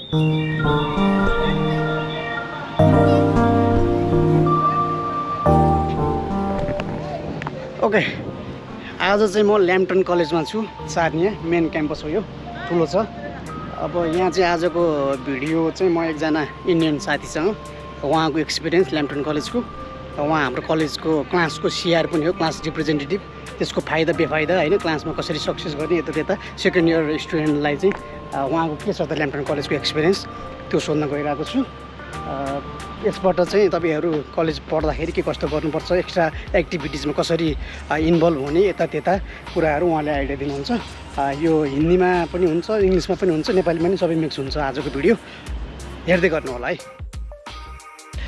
Okay, आज चाहिँ म ल्याम्पटन कलेजमा छु। सार्निया मेन क्याम्पस हो यो, ठुलो छ। अब यहाँ चाहिँ आजको भिडियो चाहिँ म एकजना इन्डियन साथीसँग, उहाँको एक्सपिरियन्स ल्याम्पटन कलेजको, उहाँ हाम्रो कलेजको क्लासको सिआर पनि हो, क्लास रिप्रेजेन्टेटिभ। त्यसको फाइदा बेफाइदा होइन, क्लासमा कसरी सक्सेस गर्ने यता त्यता सेकेन्ड इयर स्टुडेन्टलाई चाहिँ उहाँको के छ त ल्याम्पटन कलेजको एक्सपिरियन्स, त्यो सोध्न गइरहेको छु। यसबाट चाहिँ तपाईँहरू कलेज पढ्दाखेरि के कस्तो गर्नुपर्छ, एक्स्ट्रा एक्टिभिटिजमा कसरी इन्भल्भ हुने, यता त्यता कुराहरू उहाँले आइडिया दिनुहुन्छ। यो हिन्दीमा पनि हुन्छ, इङ्ग्लिसमा पनि हुन्छ, नेपालीमा पनि सबै मिक्स हुन्छ। आजको भिडियो हेर्दै गर्नु होला है।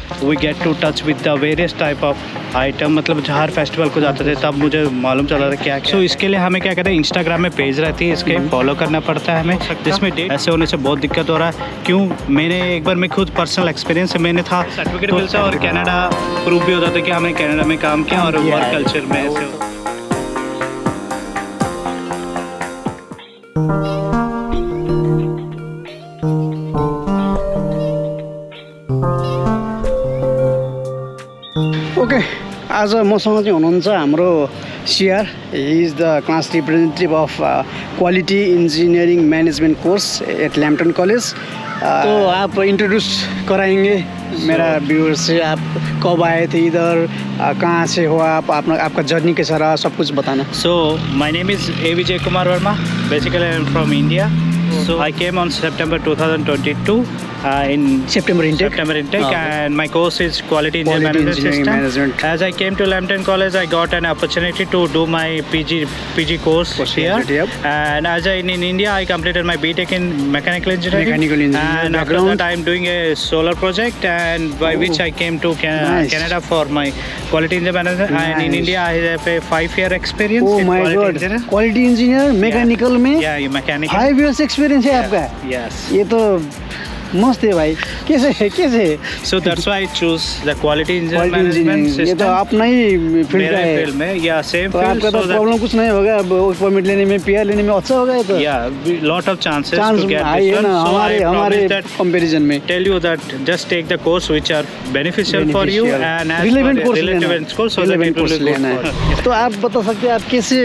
We get to touch with the various type of item, मतलब जहाँ फेस्टिवल को जाते थे तब मुझे मालूम चला था क्या क्या। सो इसके लिए हमें क्या कहते हैं, इंस्टाग्राम में पेज रहती है, इसके फॉलो करना पड़ता है हमें, जिसमें डेट ऐसे होने से बहुत दिक्कत हो रहा है। क्यों, मैंने एक बार मैं खुद पर्सनल एक्सपीरियंस है, मैंने था सर्टिफिकेट मिलता और कनाडा प्रूफ भी होता था कि हमने कनाडा में काम किया और वर्क कल्चर में ऐसे होता। ओके, आज मसँग चाहिँ हुनुहुन्छ हाम्रो CR. He is the class representative of quality engineering management course eight Lambton college. तो आप इंट्रोड्यूस कराएंगे मेरा व्यूअर्स से, आप कब आए थे इधर, कहाँ से हो आप, आपका जर्नी कैसा रहा, सब कुछ बताना। So my name is a Vijay Kumar Verma, basically I am from India. So I came on September 2022 in September intake, and my course is quality engineering management. As I came to Lambton College, I got an opportunity to do my PG course here. And as in India, I completed my BTech in mechanical engineering. And after that, I am doing a solar project, and by which I came to Canada for my quality engineering management. And in India, I have a 5-year experience. Oh my God! Quality engineer, mechanical में? Yeah, mechanical. 5 years experience है आपका? Yes. ये तो मस्त है भाई। कैसे? So that's why I choose the quality engineering management system. ये तो अपना ही फील्ड है। फील्ड में या सेम तो आपका तो प्रॉब्लम कुछ नहीं होगा वर्क परमिट लेने में, पीआर लेने में अच्छा होगा ये तो। Yeah, lot of chances to get this one. So हमारे कंपैरिजन में tell you that just take the course which are beneficial for you and as relevant course so that it will be good for. तो आप बता सकते हैं आप कैसे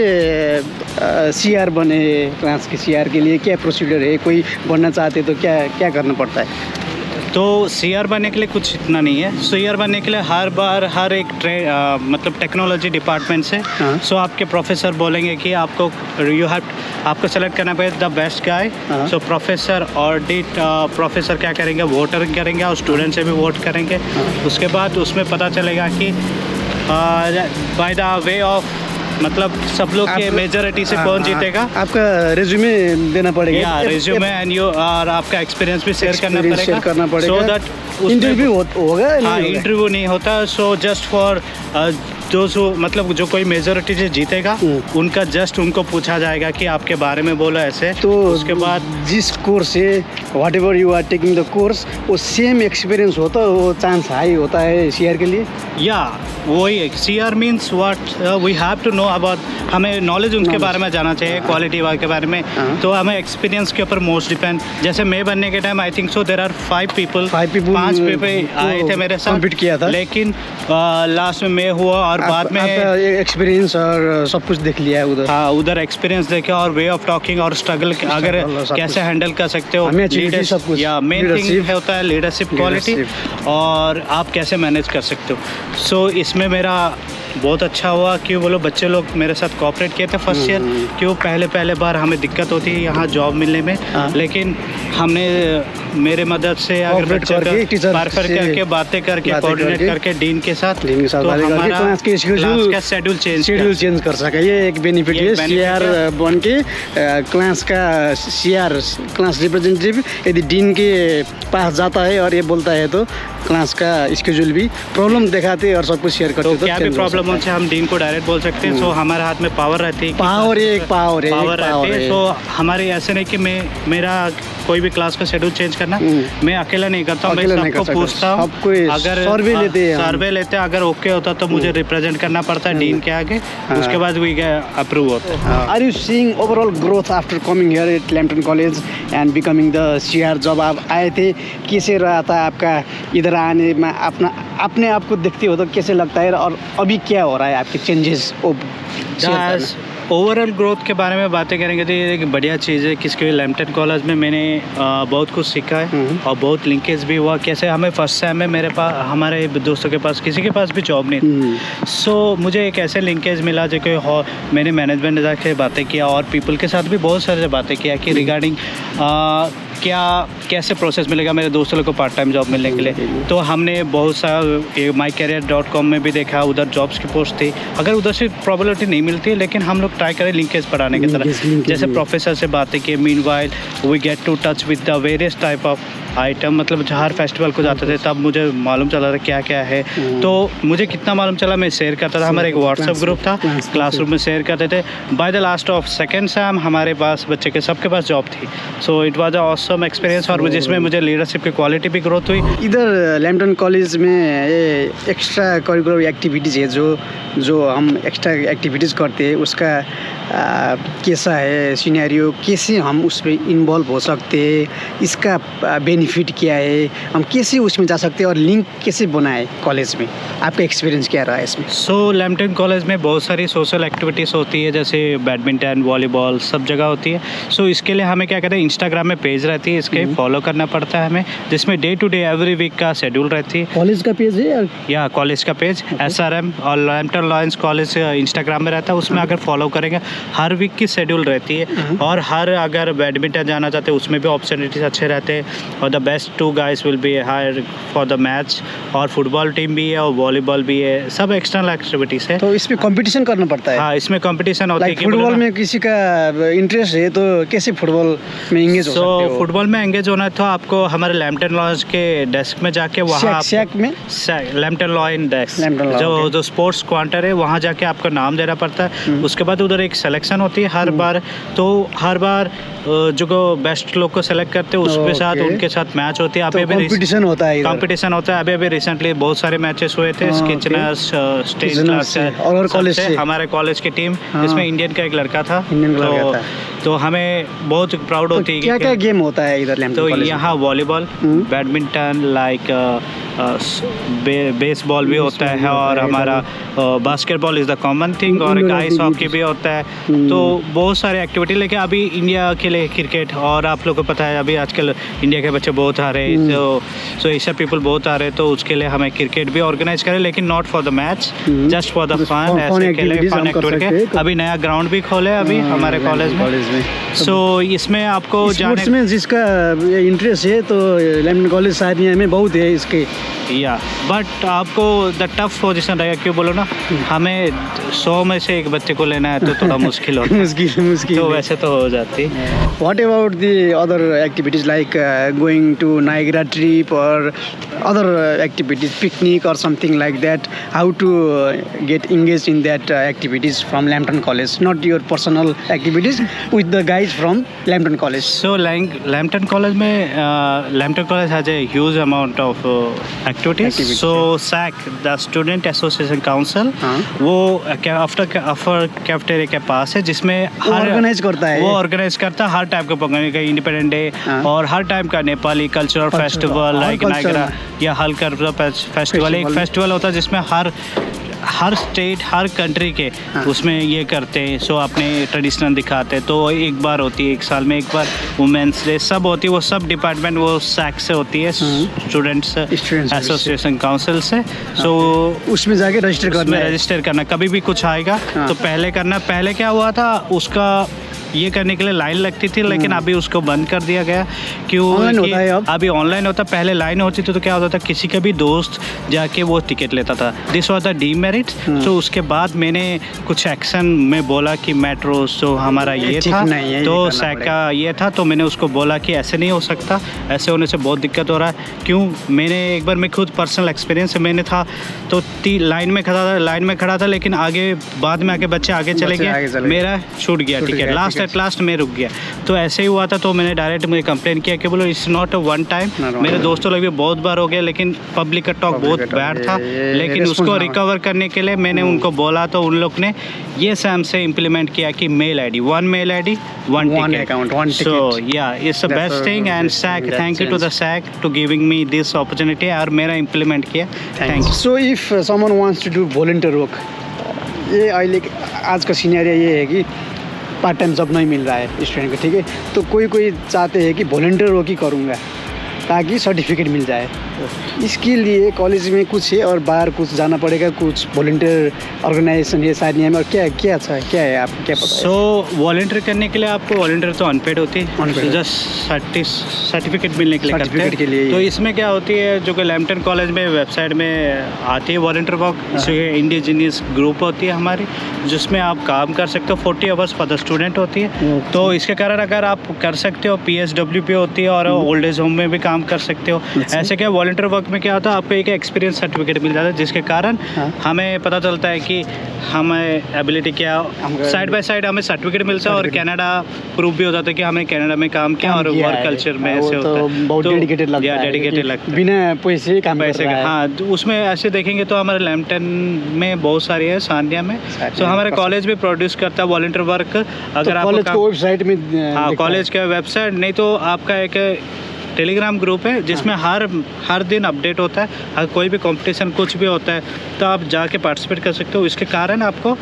CR बने, क्लास के सीआर के लिए क्या प्रोसीजर है, कोई बनना चाहते तो क्या करना पड़ता है? तो सीआर बनने के लिए कुछ इतना नहीं है। सीआर बनने के लिए हर एक मतलब टेक्नोलॉजी डिपार्टमेंट से सो आपके प्रोफेसर बोलेंगे कि आपको आपको सेलेक्ट करना पड़ेगा the best guy. So professor audit professor क्या करेंगे, वोटर करेंगे और स्टूडेंट से भी वोट करेंगे। उसके बाद उसमें पता चलेगा कि बाय द वे ऑफ मतलब सब लोग के मेजॉरिटी से कौन जीतेगा। आपका रेज्यूमे देना पड़ेगा, रेज्यूमे एंड यू और आपका एक्सपीरियंस भी शेयर करना पड़ेगा सो दैट इंटरव्यू होगा। हाँ, इंटरव्यू नहीं होता। सो जस्ट फॉर जो मतलब जो कोई मेजॉरिटी से जीतेगा उनका जस्ट उनको पूछा जाएगा कि आपके बारे में बोलो ऐसे। तो उसके बाद जिस कोर्स से whatever you are taking the course, वो सेम एक्सपीरियंस होता है, वो चांस हाई होता है सीआर के लिए। या वही है, CR means what we have to know about, हमें नॉलेज उनके बारे में जाना चाहिए, क्वालिटी के बारे में। तो हमें एक्सपीरियंस के ऊपर मोस्ट डिपेंड। जैसे मैं बनने के time I think so there are 5 people 5 people आए थे मेरे साथ, कम्पीट किया था, लेकिन लास्ट में मैं हुआ और बाद में एक्सपीरियंस और सब कुछ देख लिया है उधर। हाँ, उधर एक्सपीरियंस देखे और वे ऑफ टॉकिंग और स्ट्रगल अगर कैसे हैंडल कर सकते हो, लीडरशिप या मेन थिंग होता है लीडरशिप क्वालिटी और आप कैसे मैनेज कर सकते हो। सो इसमें मेरा बहुत अच्छा हुआ। क्यों बोलो, बच्चे लोग मेरे साथ कोऑपरेट किए थे फर्स्ट ईयर। क्यों, पहले बार हमें दिक्कत होती है यहाँ जॉब मिलने में, लेकिन हमने मेरे मदद से अगर बच्चे परफेक्ट करके बातें करके कोऑर्डिनेट करके डीन के साथ तो हमारा क्लास का शेड्यूल चेंज कर सका। ये एक बेनिफिट है सीआर बन के। क्लास का सीआर क्लास रिप्रेजेंटेटिव यदि डीन के पास जाता है और ये बोलता है तो क्लास का स्केड्यूल भी प्रॉब्लम दिखाते और सब कुछ शेयर करते। तो क्या भी प्रॉब्लम प्रॉब्लम होने से हम डीन को डायरेक्ट बोल सकते हैं। सो हमारे हाथ में पावर रहती है, पावर रहती है। सो हमारे ऐसे नहीं कि मेरा कोई भी क्लास का शेड्यूल चेंज करना, मैं अकेला नहीं करता हूँ, मैं सबको पूछता हूँ। अगर सर्वे लेते हैं, अगर ओके होता तो मुझे रिप्रेजेंट करना पड़ता है डीन के आगे, उसके बाद वी अप्रूव होता है। Are you seeing overall growth after coming here at Lambton college and becoming the CR? जब आप आए थे कैसे रहा था आपका इधर आने में, अपने आप को देखते हो तो कैसे लगता है, और अभी क्या हो रहा है आपके चेंजेस? ओवरऑल ग्रोथ के बारे में बातें करेंगे तो ये एक बढ़िया चीज़ है, किसके लैम्पटन कॉलेज में मैंने बहुत कुछ सीखा है और बहुत लिंकेज भी हुआ। कैसे हमें फर्स्ट टाइम में मेरे पास, हमारे दोस्तों के पास, किसी के पास भी जॉब नहीं थी। सो मुझे एक ऐसे लिंकेज मिला जो कि मैंने मैनेजमेंट जाके बातें किया और पीपल के साथ भी बहुत सारी बातें किया कि रिगार्डिंग कैसे प्रोसेस मिलेगा मेरे दोस्तों को पार्ट टाइम जॉब मिलने के लिए। तो हमने बहुत सारा mycareer.com में भी देखा, उधर जॉब्स की पोस्ट थी। अगर उधर से प्रोबेबिलिटी नहीं मिलती, लेकिन हम लोग ट्राई करें लिंकेज बढ़ाने की तरह। जैसे प्रोफेसर से बातें की, meanwhile we get to touch with the various type of item. मतलब हर फेस्टिवल को जाते थे तब मुझे मालूम चला था क्या क्या है। तो मुझे कितना मालूम चला मैं शेयर करता था। हमारा एक व्हाट्सएप ग्रुप था, क्लासरूम में शेयर करते थे। By the last of second same हमारे पास बच्चे के सबके पास जॉब थी। So it was a awesome experience और जिसमें मुझे लीडरशिप की क्वालिटी भी ग्रोथ हुई। इधर लैम्पटन कॉलेज में ये एक्स्ट्रा करिकुलर एक्टिविटीज़ है जो हम एक्स्ट्रा एक्टिविटीज़ करते हैं, उसका कैसा है सिनेरियो, कैसे हम उसमें इन्वॉल्व हो सकते हैं, इसका बेनिफिट क्या है, हम कैसे उसमें जा सकते हैं और लिंक कैसे बनाए कॉलेज में? आपका एक्सपीरियंस क्या रहा है इसमें? सो लैम्पटन कॉलेज में बहुत सारी सोशल एक्टिविटीज़ होती है, जैसे बैडमिंटन, वॉलीबॉल, सब जगह होती है। सो इसके लिए हमें क्या कहते हैं, इंस्टाग्राम में पेज रहती है, इसके फॉलो करना पड़ता है हमें, जिसमें day to day every week का शेड्यूल रहती है। कॉलेज का पेज है या कॉलेज का पेज SRM और लैम्पटन लॉयंस कॉलेज इंस्टाग्राम में रहता है। उसमें अगर फॉलो करेंगे हर वीक की शेड्यूल रहती है। और हर अगर बैडमिंटन जाना चाहते हैं उसमें भी अपॉर्चुनिटीज अच्छे रहते हैं। और the best 2 guys will be hire for the match. और फुटबॉल टीम भी है और वॉलीबॉल भी है, सब एक्सटर्नल एक्टिविटीज़ है। तो इसमें कंपटीशन करना पड़ता है? हाँ, इसमें कंपटीशन होती है। फुटबॉल में किसी का इंटरेस्ट है तो कैसे फुटबॉल में एंगेज हो सकते हो? सो फुटबॉल में एंगेज होना है तो आपको हमारे लैम्पटन लॉयंस के डेस्क में जाके वहाँ लैम्पटन लॉयन डेस्क जो स्पोर्ट्स क्वांटर है, वहाँ जाके आपका नाम देना पड़ता है। उसके बाद उधर एक सिलेक्शन होती है हर बार। तो हर बार जो बेस्ट लोग को सेलेक्ट करते हैं उसके साथ उनके साथ मैच होती है। अभी कंपटीशन होता है, कंपटीशन होता है। अभी रिसेंटली बहुत सारे मैचेस हुए थे, किचनर्स, स्टेट क्लास और कॉलेज से हमारे कॉलेज की टीम, जिसमें इंडियन का एक लड़का था। तो हमें बहुत प्राउड होती है। क्या क्या गेम होता है इधर लैम्पटन कॉलेज में? तो यहाँ वॉलीबॉल, बैडमिंटन, लाइक बेसबॉल भी होता है और हमारा basketball is the common thing, और आइस हॉकी भी होता है। तो बहुत सारे एक्टिविटी। लेकिन अभी इंडिया के लिए क्रिकेट, और आप लोगों को पता है अभी आजकल इंडिया के बच्चे बहुत आ रहे हैं, सो एशिया पीपल बहुत आ रहे हैं। तो उसके लिए हमें क्रिकेट भी ऑर्गेनाइज करें, लेकिन not for the match, just for the fun, ऐसे खेले फन एक्टिविटी। अभी नया ग्राउंड भी खोले अभी हमारे कॉलेज में। सो इसमें आपको जाने में जिसका इंटरेस्ट है तो लैम्पटन कॉलेज सानिया में बहुत है इसके। या बट आपको द टफ पोजीशन रहेगा, क्यों बोलो ना, हमें 100 में से एक बच्चे को लेना है तो थोड़ा मुश्किल होता है। मुश्किल तो वैसे तो हो जाती। What about the other activities like going to Niagara trip और अदर एक्टिविटीज, पिकनिक और something like that? How to get engaged in that activities from Lambton College, not your personal activities, with the guys from Lambton College? So Lambton College में Lambton College has a huge amount of activities. So SAC, the Student Association Council, वो after cafeteria के पास है, जिसमें organise करता है। वो organise करता है हर टाइप का प्रोग्राम, का इंडिपेंडेंट डे और हर टाइप का Nepali cultural festival, like Niagara या हलकर फेस्टिवल। एक फेस्टिवल होता है जिसमें हर स्टेट, हर कंट्री के उसमें ये करते हैं। सो अपने ट्रेडिशनल दिखाते हैं। तो एक बार होती है, एक साल में एक बार वुमेंस डे, सब होती है। वो सब डिपार्टमेंट वो सैक से होती है, स्टूडेंट्स एसोसिएशन काउंसिल से। सो उसमें जाके रजिस्टर करना, कभी भी कुछ आएगा तो पहले करना। पहले क्या हुआ था, उसका ये करने के लिए लाइन लगती थी, लेकिन अभी उसको बंद कर दिया गया। क्यों? ऑनलाइन होता है अब। अभी ऑनलाइन होता। पहले लाइन होती थी तो क्या होता था, किसी का भी दोस्त जाके वो टिकट लेता था। This was the demerit. तो उसके बाद मैंने कुछ एक्शन में बोला कि मेट्रो जो हमारा ये ठीक था, नहीं है, ये तो करना सैक पड़ेगा। का ये था, तो मैंने उसको बोला कि ऐसे नहीं हो सकता, ऐसे होने से बहुत दिक्कत हो रहा है। क्यों? मैंने एक बार, मैं खुद पर्सनल एक्सपीरियंस है, मैंने था तो लाइन में खड़ा था, लेकिन आगे बाद में आके बच्चे आगे चले बच्चे आगे गए, चले मेरा छूट गया छूट टिकट। गया लास्ट टिकट। एट लास्ट में रुक गया। तो ऐसे ही हुआ था, तो मैंने डायरेक्ट मुझे कंप्लेन किया कि बोलो it's not a one time. Not one मेरे time। दोस्तों लोग भी बहुत बार हो गया, लेकिन पब्लिक का टॉक बहुत Public का talk, बैड था। ये लेकिन उसको response रिकवर करने के लिए मैंने उनको बोला, तो उन लोग ने ये सैम से इम्प्लीमेंट किया कि mail ID, one mail ID, one One ticket. account, one So ticket. yeah, it's the That's best a thing, and good SAC, thing that thank you to the SAC to giving me this opportunity। और मेरा implement किया। Thank you. So if someone wants to do volunteer work, ये अहिले आज का scenario ये है कि पार्ट टाइम जॉब नहीं मिल रहा है स्टूडेंट को, ठीक है। तो कोई चाहते हैं कि वॉलंटियर वर्क ही करूँगा ताकि सर्टिफिकेट मिल जाए। इसके लिए कॉलेज में कुछ है और बाहर कुछ जाना पड़ेगा, कुछ वॉलंटियर ऑर्गेनाइजेशन है शायद यहाँ में, और क्या है आपको क्या पता है? सो वॉलंटियर करने के लिए आपको वॉलंटियर तो अनपेड होती है, Unpaid। जस्ट सर्टिफिकेट मिलने के लिए करते Certificate के लिए हैं। ही। तो इसमें क्या होती है, जो कि लैम्पटन कॉलेज में वेबसाइट में आती है वॉलंटियर वर्क, इसमें इंडिजिनियस ग्रुप होती है हमारी, जिसमें आप काम कर सकते हो। 40 आवर्स पर द स्टूडेंट होती है। तो इसके कारण अगर आप कर सकते हो, PSW पे होती है, और ओल्ड एज होम में भी काम कर सकते हो। अच्छा। ऐसे क्या वॉलंटियर वर्क में क्या होता है, आपको एक एक्सपीरियंस सर्टिफिकेट मिल जाता है, जिसके कारण हाँ। हमें पता चलता है कि हमें एबिलिटी क्या, हमको साइड बाय साइड हमें सर्टिफिकेट मिलता है, और कनाडा प्रूफ भी हो जाता है कि हमने कनाडा में काम किया, और किया वर्क है। कल्चर में वो ऐसे तो होता है। बहुत डेडिकेटेड लगता है, डेडिकेटेड कि लगता है। बिना पैसे ही काम कर पैसे रहा का, है। हाँ, तो उसमें ऐसे देखेंगे तो हमारे लैम्पटन में बहुत सारी है, सानिया में। सानिया तो हमारे में कॉलेज भी प्रोड्यूस करता है वॉलंटियर वर्क। अगर तो आपको कॉलेज को वेबसाइट में हाँ, कॉलेज का वेबसाइट, नहीं तो आपका एक टेलीग्राम ग्रुप है, जिसमें हर दिन अपडेट होता है। अगर कोई भी कंपटीशन कुछ भी होता है तो आप जाके पार्टिसिपेट कर सकते हो। इसके कारण आपको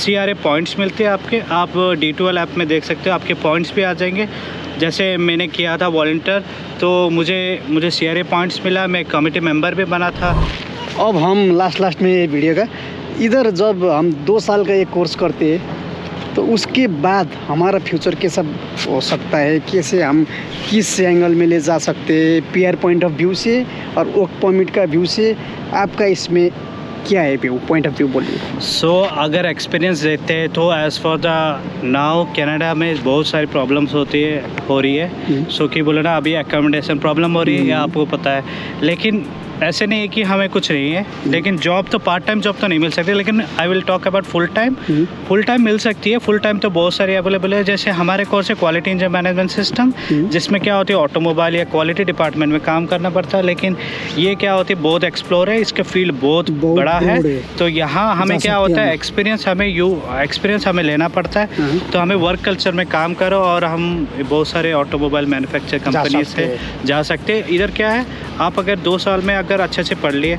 CRA पॉइंट्स मिलते हैं आपके। आप D2L ऐप में देख सकते हो, आपके पॉइंट्स भी आ जाएंगे। जैसे मैंने किया था वॉलंटियर, तो मुझे CRA पॉइंट्स मिला, मैं कमेटी मेंबर भी बना था। अब हम लास्ट में ये वीडियो का, इधर जब हम 2 साल का ये कोर्स करते हैं तो उसके बाद हमारा फ्यूचर कैसा हो सकता है, कैसे हम किस एंगल में ले जा सकते हैं, PR पॉइंट ऑफ व्यू से और वर्क परमिट का व्यू से, आपका इसमें क्या है व्यू, पॉइंट ऑफ व्यू बोलिए। सो अगर एक्सपीरियंस देखते हैं तो as for the now Canada में बहुत सारी प्रॉब्लम्स हो रही है। सो कि बोले ना, अभी एकोमोडेशन प्रॉब्लम हो रही है, ये आपको पता है। लेकिन ऐसे नहीं है कि हमें कुछ नहीं है, लेकिन जॉब तो पार्ट टाइम जॉब तो नहीं मिल सकती, लेकिन I will talk about full time मिल सकती है। फुल टाइम तो बहुत सारी अवेलेबल है। जैसे हमारे कोर्स है क्वालिटी इंजन मैनेजमेंट सिस्टम, जिसमें क्या होती है, ऑटोमोबाइल या क्वालिटी डिपार्टमेंट में काम करना पड़ता है। लेकिन ये क्या होती है, बहुत एक्सप्लोर है, इसका फील्ड बहुत बड़ा है। तो यहाँ हमें क्या होता है, एक्सपीरियंस हमें लेना पड़ता है। तो हमें वर्क कल्चर में काम करो, और हम बहुत सारे ऑटोमोबाइल मैन्युफैक्चर कंपनी से जा सकते हैं। इधर क्या है, आप अगर 2 साल में अगर अच्छे से पढ़ लिए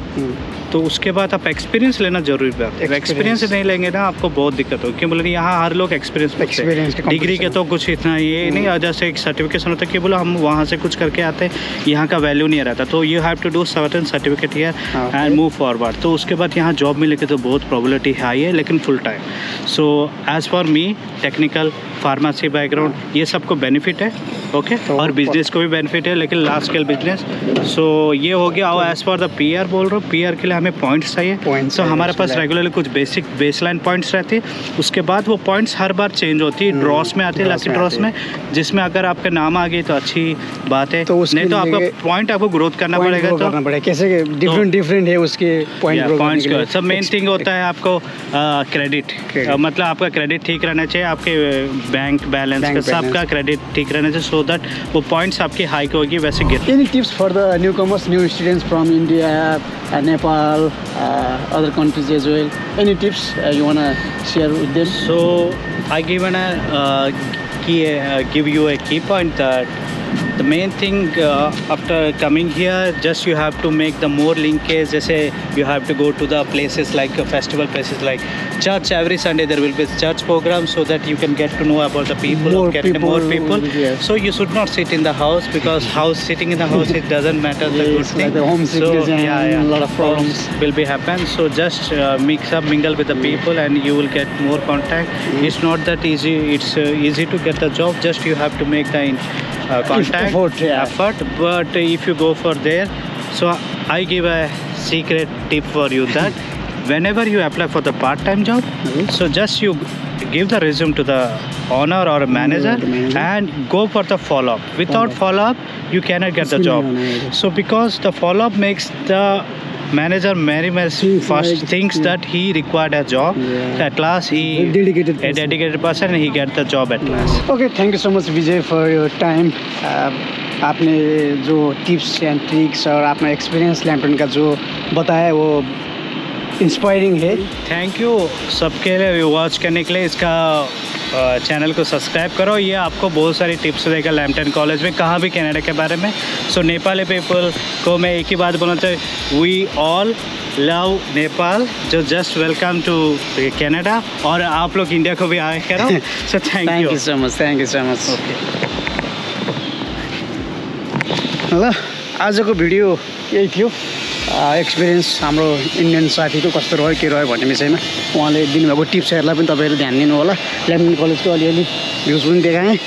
तो उसके बाद आप एक्सपीरियंस लेना जरूरी बात है। एक्सपीरियंस नहीं लेंगे ना, आपको बहुत दिक्कत होगी। क्यों बोले, यहाँ हर लोग एक्सपीरियंस डिग्री के तो कुछ इतना ये नहीं, और जैसे एक सर्टिफिकेशन होता है कि बोलो हम वहाँ से कुछ करके आते हैं, यहाँ का वैल्यू नहीं रहता। तो you have to do certain certificate here and move forward. तो उसके बाद यहाँ जॉब मिलेगी तो बहुत प्रोबेबिलिटी हाई है, लेकिन full time. So as for me, technical pharmacy background, ये सबको बेनिफिट है, ओके। और बिजनेस को भी बेनिफिट है, लेकिन लार्ज स्केल बिजनेस। सो ये हो गया। और एज़ फॉर द PR बोल रहा हूँ, PR के लिए हमें पॉइंट्स चाहिए। तो हमारे पास रेगुलरली कुछ बेसिक बेसलाइन पॉइंट्स रहती है। उसके बाद वो पॉइंट्स हर बार चेंज होती है, ड्रॉस में आती है, लकी ड्रॉस में, जिसमें अगर आपका नाम आ गई तो अच्छी बात है, नहीं तो आपका पॉइंट आपको ग्रोथ करना पड़ेगा। तो कैसे डिफरेंट है उसके पॉइंट्स का सब मेन थिंग होता है आपको क्रेडिट, मतलब आपका क्रेडिट ठीक रहना चाहिए, आपके बैंक बैलेंस का सबका क्रेडिट ठीक रहना चाहिए, सो दैट वो पॉइंट्स आपकी हाइक होगी वैसे गिर। Any tips for the newcomers, new students from India, Nepal, other countries as well? Any tips you wanna share with them? So I give you a key point that The main thing after coming here, just you have to make the more linkage. जैसे you have to go to the places like festival places like church. Every Sunday there will be church program, so that you can get to know about the people, More get to know more people, people. yes. So you should not sit in the house, because sitting in the house, it doesn't matter the good Yes, thing. like the homesickness and a lot of problems. will be happen. So just mix up, mingle with the people, and you will get more contact. It's not that easy. It's easy to get the job. Just you have to make the contact Effort, yeah. effort. But if you go for there, so I give a secret tip for you that whenever you apply for the part-time job, so just you give the resume to the owner or a manager, the manager. and go for the follow-up. Without follow-up, you cannot get the job. So because the follow-up makes the manager very much Seems first like- thinks yeah. that he required a job. Yeah. At last he Dedicated a person. dedicated person, and he get the job at last. Okay thank you so much Vijay for your time आपने जो tips and tricks और अपना experience Lampton का जो बताया वो inspiring है। Thank you सबके लिए वॉच करने के लिए। इसका चैनल को सब्सक्राइब करो। ये आपको बहुत सारी टिप्स देगा लैम्पटन कॉलेज में, कहाँ भी कनाडा के बारे में। सो नेपाली पीपल को मैं एक ही बात बोलना चाहिए, वी ऑल लव नेपाल, जो जस्ट वेलकम टू कनाडा, और आप लोग इंडिया को भी आए करो। So thank you so much, thank you so much. Okay. ल आजको भिडियो यही थियो। एक्सपिरियन्स हाम्रो इन्डियन साथीको कस्तो रह्यो के रह्यो भन्ने विषयमा उहाँले दिनुभएको टिप्सहरूलाई पनि तपाईँहरूले ध्यान दिनु होला। लैम्पटन कलेजको अलिअलि भ्युज पनि देखाएँ।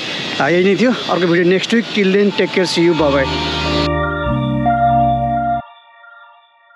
यही नै थियो। अर्को video next week. Till then take care, see you, bye by.